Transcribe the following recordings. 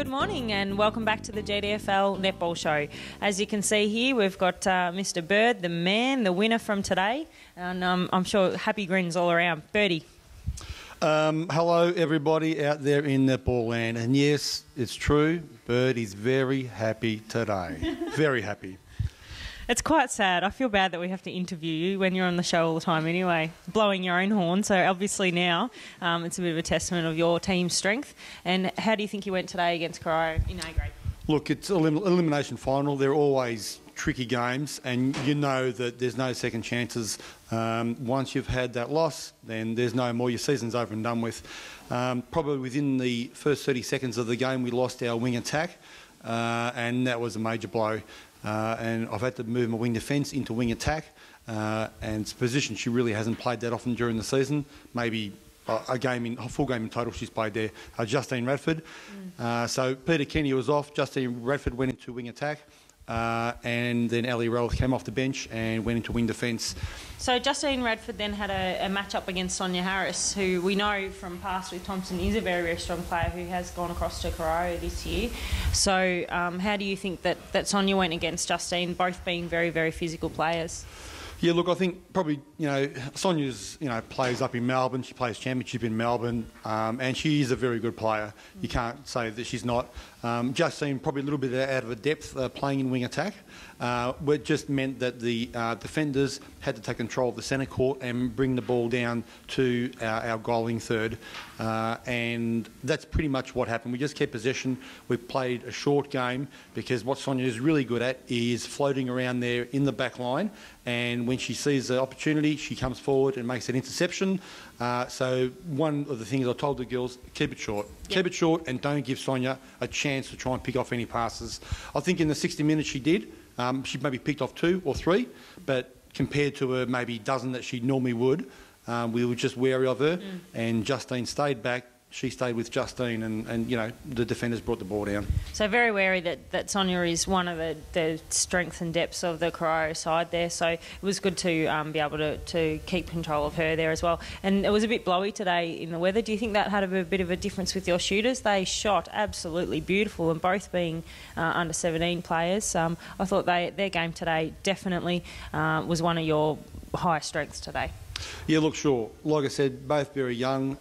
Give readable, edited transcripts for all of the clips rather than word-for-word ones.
good morning and welcome back to the GDFL Netball Show. As you can see here, we've got Mr. Bird, the man, the winner from today, and I'm sure happy grins all around. Birdie. Hello everybody out there in netball land, and yes, it's true, Bird is very happy today. Very happy. It's quite sad. I feel bad that we have to interview you when you're on the show all the time anyway, blowing your own horn. So obviously now it's a bit of a testament of your team's strength. And how do you think you went today against Corio in A grade? Look, it's an elimination final. They're always tricky games, and you know that there's no second chances. Once you've had that loss, then there's no more. Your season's over and done with. Probably within the first 30 seconds of the game, we lost our wing attack, and that was a major blow. And I've had to move my wing defence into wing attack, and it's a position she really hasn't played that often during the season. Maybe a full game in total she's played there. Justine Radford. So Peter Kenny was off. Justine Radford went into wing attack, and then Ellie Roth came off the bench and went into wing defence. So Justine Radford then had a match-up against Sonia Harris, who we know from past with Thompson is a very, very strong player who has gone across to Corio this year. So how do you think that Sonia went against Justine, both being very, very physical players? Yeah, look, I think probably, Sonia's, plays up in Melbourne. She plays championship in Melbourne, and she is a very good player. You can't say that she's not. Justine probably a little bit out of her depth playing in wing attack. It just meant that the defenders had to take control of the centre court and bring the ball down to our goaling third. And that's pretty much what happened. We just kept possession. We played a short game because what Sonia is really good at is floating around there in the back line. And when she sees the opportunity, she comes forward and makes an interception. So one of the things I told the girls, keep it short. Yep. Keep it short and don't give Sonia a chance to try and pick off any passes. I think in the 60 minutes she did. She maybe picked off 2 or 3, but compared to her maybe dozen that she normally would, we were just wary of her. And Justine stayed back. She stayed with Justine, and the defenders brought the ball down. So very wary that Sonia is one of the strengths and depths of the Corio side there. So it was good to be able to keep control of her there as well. And it was a bit blowy today in the weather. Do you think that had a bit of a difference with your shooters? They shot absolutely beautiful, and both being under 17 players. I thought their game today definitely was one of your highest strengths today. Yeah, look, sure. Like I said, both very young.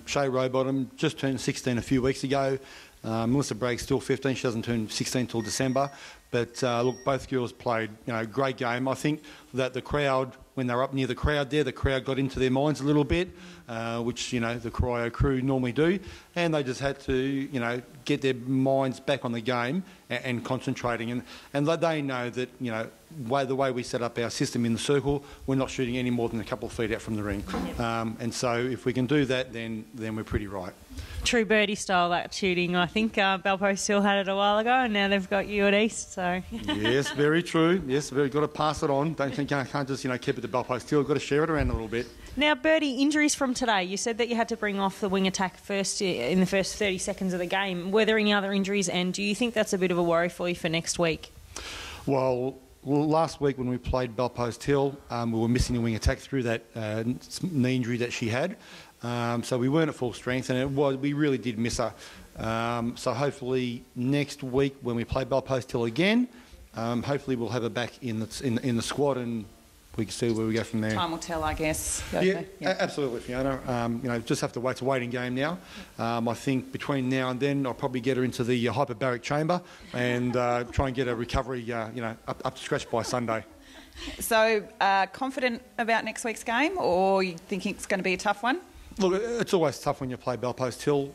Shay Rowbottom just turned 16 a few weeks ago. Melissa Bragg's still 15. She doesn't turn 16 till December. But look, both girls played, great game. I think that the crowd, when they were up near the crowd there, the crowd got into their minds a little bit, which, the Corio crew normally do. And they just had to, get their minds back on the game and concentrating. And they know that, the way we set up our system in the circle, we're not shooting any more than a couple of feet out from the ring. And so if we can do that, then we're pretty right. True birdie style, that shooting. I think Balpo still had it a while ago, and now they've got you at East. So yes, very true. Yes, we've got to pass it on. Don't think can't just keep it to Balpo. Still got to share it around a little bit. Now, Birdie, injuries from today. You said that you had to bring off the wing attack first in the first 30 seconds of the game. Were there any other injuries, and do you think that's a bit of a worry for you for next week? Well, last week when we played Belpost Hill, we were missing a wing attack through that knee injury that she had. So we weren't at full strength, and we really did miss her. So hopefully next week when we play Belpost Hill again, hopefully we'll have her back in the squad, and we can see where we go from there. Time will tell, I guess. Yeah, absolutely, Fiona. Just have to wait. It's a waiting game now. I think between now and then, I'll probably get her into the hyperbaric chamber and try and get a recovery, up to scratch by Sunday. So, confident about next week's game, or you think it's going to be a tough one? Look, it's always tough when you play Belpost Hill.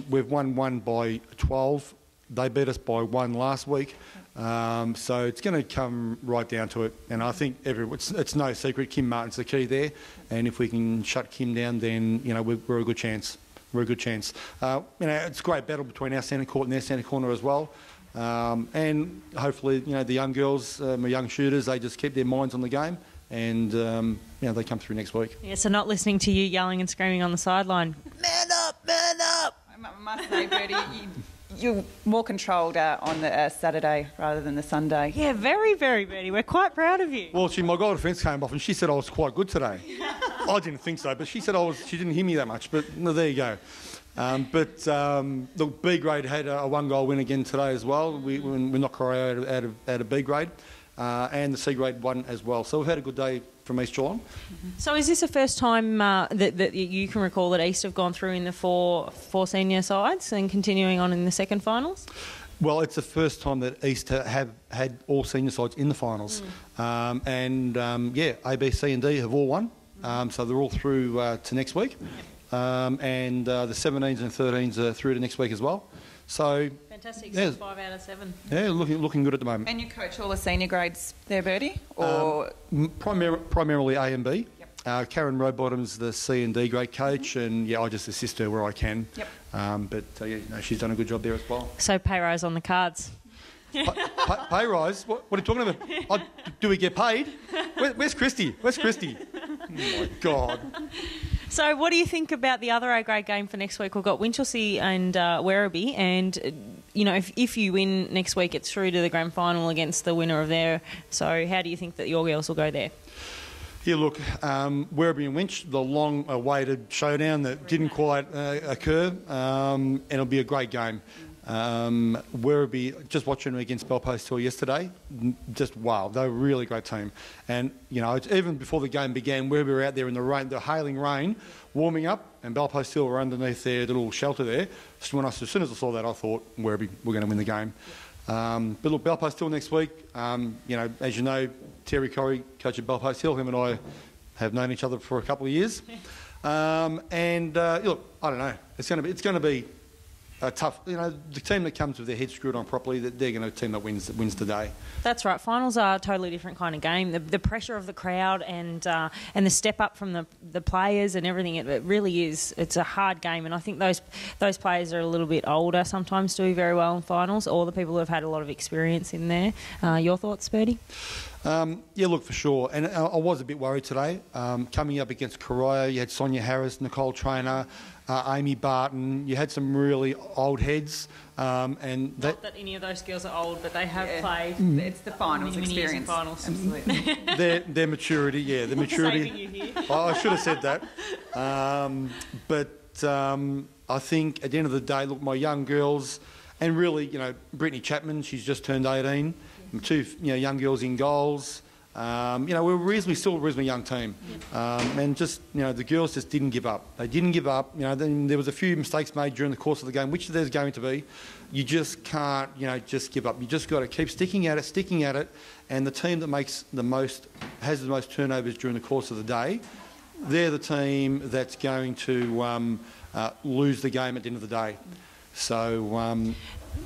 We've won 1 by 12. They beat us by 1 last week. So it's going to come right down to it. And I think it's no secret, Kim Martin's the key there. And if we can shut Kim down, then, we're a good chance. We're a good chance. It's a great battle between our centre court and their centre corner as well. And hopefully, the young girls, my young shooters, they just keep their minds on the game. And, they come through next week. Yeah, so not listening to you yelling and screaming on the sideline. Man up, man up! I must say, Birdie, you're more controlled on the Saturday rather than the Sunday. Yeah, very, very, Birdie. We're quite proud of you. Well, my goal defence came off and she said I was quite good today. I didn't think so, but she said she didn't hear me that much. But no, there you go. The B grade had a 1-goal win again today as well. We knocked Corio out of B grade, and the C grade won as well. So we've had a good day from East Geelong. So is this the first time that you can recall that East have gone through in the four senior sides and continuing on in the second finals? Well, it's the first time that East have had all senior sides in the finals. A, B, C and D have all won. So they're all through to next week. And the 17s and 13s are through to next week as well. So fantastic, so 5 out of 7. Yeah, looking good at the moment. And you coach all the senior grades there, Bertie? Or primarily A and B. Yep. Karen Rowbottom's the C and D grade coach, and I just assist her where I can. Yep. She's done a good job there as well. So pay rise on the cards. Pay rise? What are you talking about? Do we get paid? Where's Christy? Oh my God. So what do you think about the other A-grade game for next week? We've got Winchelsea and Werribee, and if you win next week, it's through to the grand final against the winner of there. So how do you think that your girls will go there? Yeah, look, Werribee and Winch, the long-awaited showdown that didn't quite occur, and it'll be a great game. Werribee, just watching them against Belpost Hill yesterday, just wow, they're a really great team. And, even before the game began, Werribee were out there in the rain, the hailing rain, warming up, and Belpost Hill were underneath their little shelter there. So as soon as I saw that, I thought Werribee were going to win the game. But look, Belpost Hill next week, as you know, Terry Corrie, coach at Belpost Hill, him and I have known each other for a couple of years. Look, I don't know, it's going to be tough. The team that comes with their head screwed on properly, they're going to team that wins today. That's right. Finals are a totally different kind of game. The pressure of the crowd and the step up from the players and everything. It really is. It's a hard game, and I think those players are a little bit older sometimes do very well in finals, or the people who have had a lot of experience in there. Your thoughts, Bertie? Look, for sure. And I was a bit worried today. Coming up against Corio, you had Sonia Harris, Nicole Traynor, Amy Barton. You had some really old heads. Not that any of those girls are old, but they have played. It's the finals many experience. Years in finals. Absolutely. their maturity, the maturity. Saving you here. I should have said that. I think at the end of the day, look, my young girls, and really, Brittany Chapman, she's just turned 18. Two young girls in goals. We're still a reasonably young team. And just, the girls just didn't give up. They didn't give up. Then there was a few mistakes made during the course of the game, which there's going to be. You just can't, just give up. You just got to keep sticking at it. And the team that has the most turnovers during the course of the day, they're the team that's going to lose the game at the end of the day. So...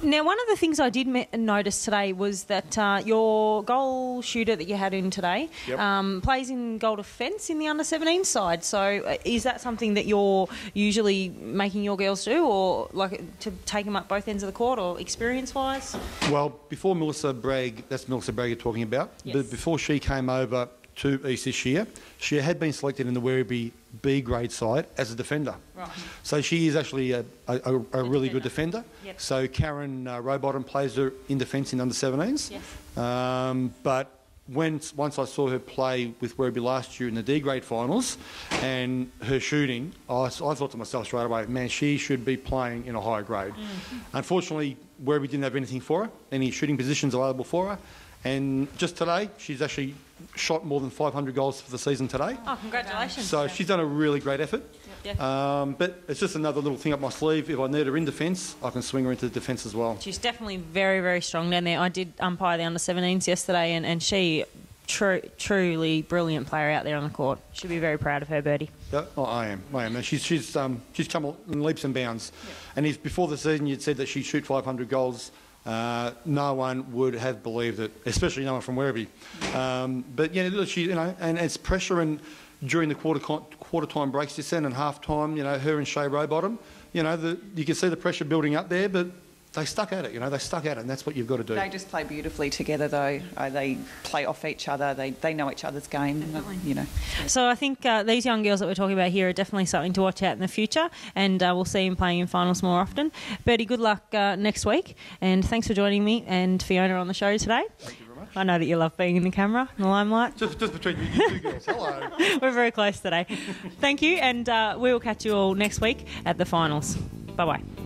Now, one of the things I did notice today was that your goal shooter that you had in today plays in goal defence in the under-17 side. So is that something that you're usually making your girls do, or to take them up both ends of the court, or experience-wise? Well, before Melissa Bragg, that's Melissa Bragg you're talking about, but before she came over to East this year, she had been selected in the Werribee B grade side as a defender. Right. So she is actually a really good defender. Yep. So Karen Rowbottom plays her in defence in under-17s. Yes. But once I saw her play with Werribee last year in the D grade finals and her shooting, I thought to myself straight away, man, she should be playing in a higher grade. Unfortunately, Werribee didn't have anything for her, any shooting positions available for her. And just today, she's actually shot more than 500 goals for the season today. Oh, congratulations. So she's done a really great effort. Yep. But it's just another little thing up my sleeve. If I need her in defence, I can swing her into defence as well. She's definitely very, very strong down there. I did umpire the under-17s yesterday, and she, truly brilliant player out there on the court. Should be very proud of her, Bertie. Yeah, I am. And she's come in leaps and bounds. Yep. And if before the season you'd said that she'd shoot 500 goals, no one would have believed it, especially no one from Werribee. But she, and it's pressure, and during the quarter time breaks this end and half time, her and Shay Rowbottom, you can see the pressure building up there, but they stuck at it. They stuck at it, and that's what you've got to do. They just play beautifully together, though. They play off each other. They know each other's game. Definitely. So I think these young girls that we're talking about here are definitely something to watch out in the future, and we'll see them playing in finals more often. Bertie, good luck next week, and thanks for joining me and Fiona on the show today. Thank you very much. I know that you love being in the camera, in the limelight. Just between you two girls. Hello. We're very close today. Thank you, and we will catch you all next week at the finals. Bye-bye.